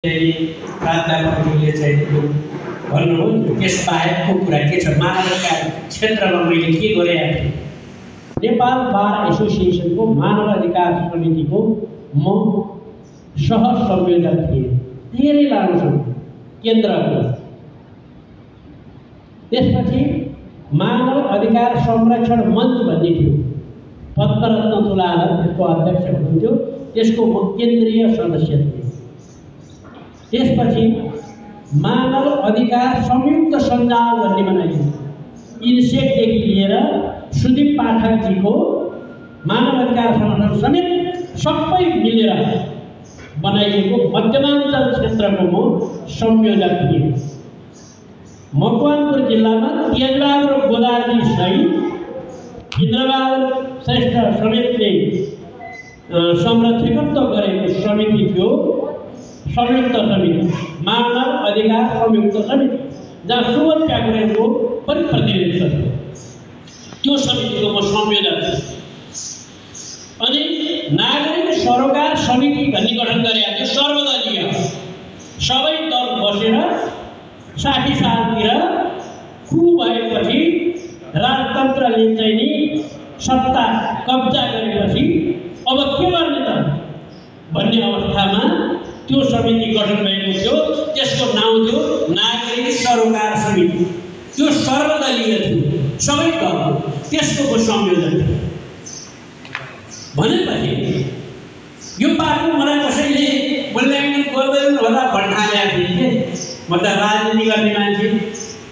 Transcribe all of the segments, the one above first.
प्राध्यापकले चाहिँ भन्नुभयो त्यसबाहेकको कुरा के छ मानवका क्षेत्रमा मैले के गरेँ। नेपाल बार एसोसिएसनको मानव अधिकार समितिको म सह संयोजक थिएँ धेरै लामो समय केन्द्रको। त्यसपछि मानव अधिकार संरक्षण मञ्च भन्ने थियो, पद्मरत्न तुलाधर त्यसको अध्यक्ष हुनुहुन्थ्यो, त्यसको म केन्द्रीय सदस्य थिएँ। त्यसपछि मानव अधिकार संयुक्त सञ्जाल भन्ने बनाइयो। इन्सेकदेखि लिएर सुदीप पाठकजीको मानव अधिकार संरक्षण समेत सबै मिलेर बनाइएको मध्यमाञ्चल क्षेत्रको म संयोजक थिएँ। मकवानपुर जिल्लामा तेजबहादुर गोदाजी सहित इन्द्रबहादुर श्रेष्ठ समेतले संरक्षकत्व गरेको समिति थियो, संयुक्त समिति मानव अधिकार संयुक्त समिति, जहाँ सुमन प्याकुरेलको पनि प्रतिनिधित्व थियो। त्यो समितिको म संयोजक थिएँ। अनि नागरिक सरोकार समिति भन्ने गठन गरेका थियो, सर्वदलीय सबै दल बसेर 60 सालतिर कुरु भएपछि राजतन्त्रले चाहिँ नि सत्ता कब्जा गरेपछि अब के गर्ने त भन्ने अवस्थामा त्यो समिति गठन भएको थियो। त्यसको नाउँ थियो नागरिक सरोकार समिति। त्यो सर्वदलीय थियो, सबै दल, त्यसको संयोजन थियो। भनेपछि यो पार्टी मलाई कसैले मूल्याङ्कन गर्दैन होला भन्ठालेको थिएँ के। म त राजनीति गर्ने मान्छे,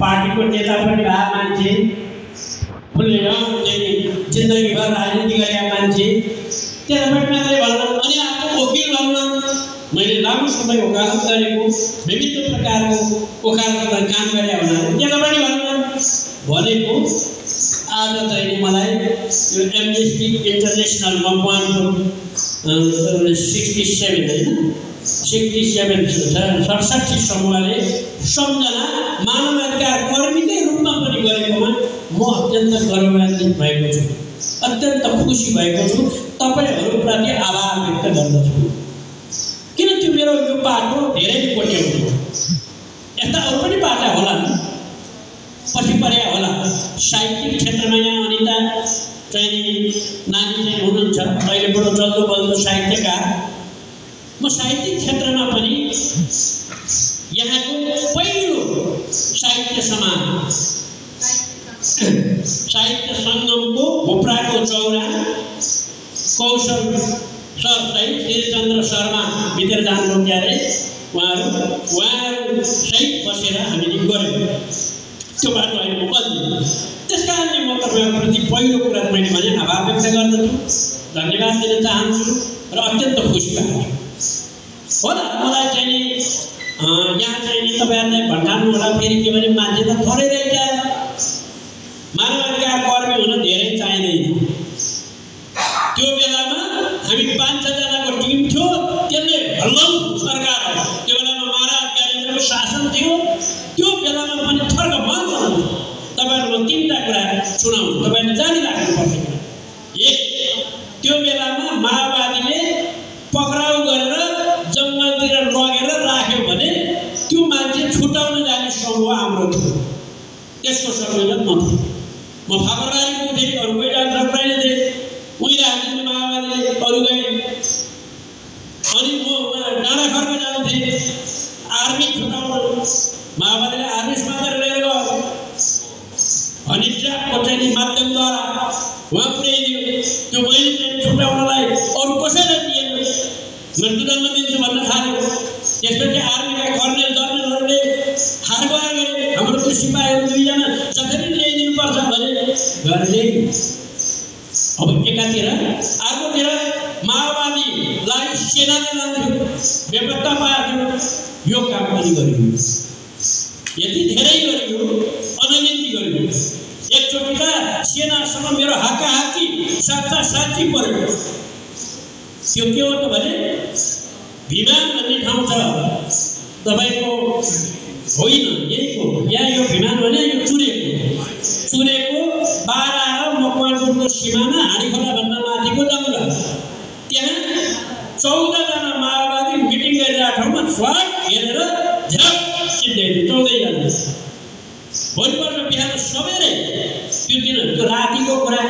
पार्टीको नेता पनि भएको मान्छे, खुलेर जिन्दगीभर राजनीति गरेका मान्छे, त्यसबाट मात्रै भन्नु। अनि आफ्नो वकिल भन्नु, मैले लामो समय वकालत गरेको, विभिन्न प्रकारको वकालतमा काम गरे हुनाले त्यसबाट भन्नु भनेको। आज चाहिँ मलाई यो एमनेस्टी इन्टरनेसनल मकवानपुर 67 होइन 67 समूहले सम्झना मानव अधिकार कर्मीकै रूपमा पनि गरेकोमा म अत्यन्त गौरवान्वित भएको छु, अत्यन्त खुसी भएको छु। तपाईहरुप्रति आभार व्यक्त गर्दछु। किन त्यो मेरो यो पाटो धेरै कोट्याउँथ्यो। यस्ता अरू पनि पाटा होला पछि परे होला। साहित्यिक क्षेत्रमा यहाँ अनिता चाहिँ नानी चाहिँ हुनुहुन्छ, अहिले बडो जल्दो बल्दो साहित्यकार। म साहित्यिक क्षेत्रमा पनि यहाँको पहिलो साहित्य समाज साहित्य सङ्गमको होप्राको चौरा कौशल सर सहित श्रीचन्द्र शर्मा भित्र जानुभयो क्यारे, उहाँहरू सहित बसेर हामीले गऱ्यौँ। त्यो बाटो अहिले म बन्दिनँ। त्यस कारणले म तपाईँहरूप्रति पहिलो कुरा मैले भने आभार व्यक्त गर्दछु, धन्यवाद दिन चाहन्छु र अत्यन्त खुसी भएको छु। होला मलाई चाहिँ नि यहाँ चाहिँ नि तपाईँहरूलाई भन्नु होला फेरि के भने मान्छे त थोरै रहेछ, मानव अधिकार कर्मी हुन धेरै चाहिँदैन। त्यो बेलामा हामी 5-6 जनाको टिम थियो, त्यसले हल्लौ सरकार हो। त्यो बेलामा महाराज ज्ञानेन्द्रको शासन थियो। त्यो बेलामा पनि थर्क बन्द हुन्थ्यो। तपाईँहरू म 3टा कुरा सुनाउँछु, तपाईँले जानिराख्नुपर्छ। एक, त्यो बेलामा माओवादीले पक्राउ गरेर जङ्गलतिर लगेर राख्यो भने त्यो मान्छे छुटाउन जाने समूह हाम्रो थियो, त्यसको संयोजन म थिएँ। म फापरबारीको थिएँ, अरू कोही जान सक्दैन थिए। उही राजनीति माओवादीले अरू गए। अनि म डाँडाखर्क जान्थेँ आर्मी छुटाउन, माओवादीले आर्मी समातेर लिएर गयो। अनि ट्र्याकको चाहिँ माध्यमद्वारा उहाँ पुर्याइदियो। त्यो मैले चाहिँ छुटाउनलाई अरू कसैलाई दिएन, मृत्युदण्ड दिन्छु भन्न थाल्यो। त्यसपछि आर्मीका कर्नेल जनरलहरूले हारगुहार गरे, हाम्रो त्यो सिपाहीहरू 2 जना जसरी ल्याइदिनुपर्छ भने गर्ने। अब एकातिर, अर्कोतिर माओवादीलाई सेनाले लान्थ्यो, बेपत्ता पार्थ्यो। यो काम पनि गरियो। यति धेरै गरियो, अनगिन्ती गरियो। एकचोटि त सेनासँग मेरो हाकाहाकी साँच्ची पर्यो। त्यो के हो त भने भिमान भन्ने ठाउँ छ तपाईँको, होइन यहीको, यहाँ यो भिमान भने यो चुरेको 12 र मकवानपुरको सिमाना हाँडीखोला भन्दा माथिको जङ्गल। त्यहाँ 14 जना माओवादी मिटिङ गरिरहेको ठाउँमा स्वाट हेरेर झ्याप सिद्धेले चौधै जान्छ। भोलिपल्ट बिहान सबेरै त्यो दिन त्यो रातिको कुरा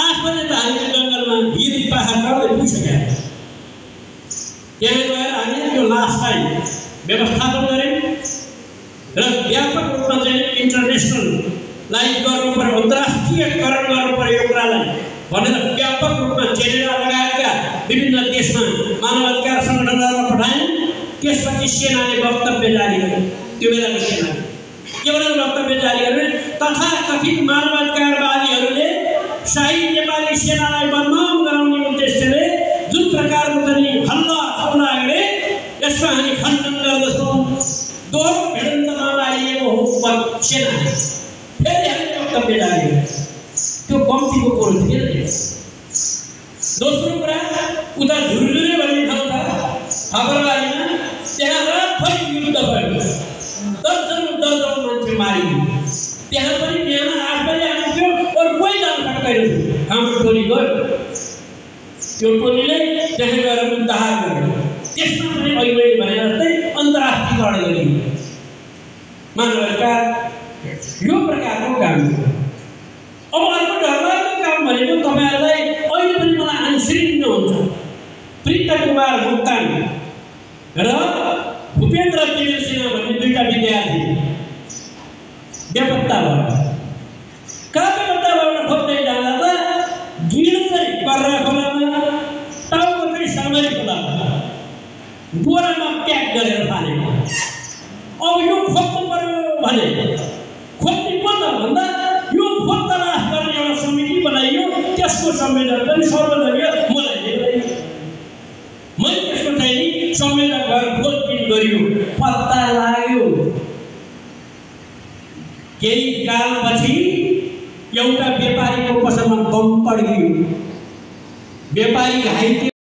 8 बजे त हामी त्यो जङ्गलमा भिर पाखा गर्दै पुगिसक्यो। त्यहाँ गएर हामीले त्यो लासलाई व्यवस्थापन गऱ्यौँ र व्यापक रूपमा चाहिँ इन्टरनेसनलाइज गर्नु पर्यो, अन्तर्राष्ट्रियकरण गर्नु पर्यो यो कुरालाई भनेर व्यापक रूपमा जेनेरा लगायतका विभिन्न देशमा मानवाधिकार सङ्गठनहरूलाई पठायौँ। त्यसपछि सेनाले वक्तव्य जारी गर्यो। त्यो बेलाको सेनाले के भनेर वक्तव्य जारी गर्यो? तथाकथित मानवाधिकारवादीहरूले शाही नेपाली सेनालाई बदनाम गराउने उद्देश्यले जुन प्रकारको पनि हल्ला खल्ला गरे यसमा हामी खण्डन गर्दछौँ। दोहोरो भिडन्तमा मारिएको हो सेना। फेरि हामीले वक्तव्य जारी गर्यो। त्यो कम्तीको कुरो थिएन। दोस्रो कुरा उता झुरझुरे भन्ने ठाउँ छ खबरबारीमा, त्यहाँ रातभरि युद्ध भयो। दर्जनौं मान्छे मारियो। त्यहाँ पनि बिहान 8 बजे आउँथ्यो अरू कोही जान सक्दैन। हाम्रो टोली गयो। त्यो टोलीले त्यहाँ गएर मुद्दा गर्यो। त्यसमा पनि अहिले मैले भने जस्तै अन्तर्राष्ट्रियकरण गरियो। मानवाधिकार यो प्रकारको काम हो। अब अर्को डरलाग्दो काम भनेको तपाईहरुलाई अहिले पनि मलाई आश्चर्य हुन्छ। प्रीतकुमार मोक्तान र भूपेन्द्र तिमिल सिन्हा भन्ने दुईटा विद्यार्थी बेपत्ता भयो। कहाँ बेपत्ता भएर खोज्दै जाँदा त गिड चाहिँ कर्रा खोलामा, टाउको चाहिँ सामरी खोलामा बोरामा प्याक गरेर फालेको। अब यो खोज्नु पर्यो भने खोज्ने को त भन्दा यो खोज तलास गर्ने एउटा समिति बनाइयो। त्यसको संयोजक पनि सर्वदलीय मलाई दिए। मैले त्यसको चाहिँ संयोजक भएर खोजबिन गरियो, पत्ता लाग्यो। केही कालपछि एउटा व्यापारीको पसलमा बम पड्कियो। व्यापारी घाइते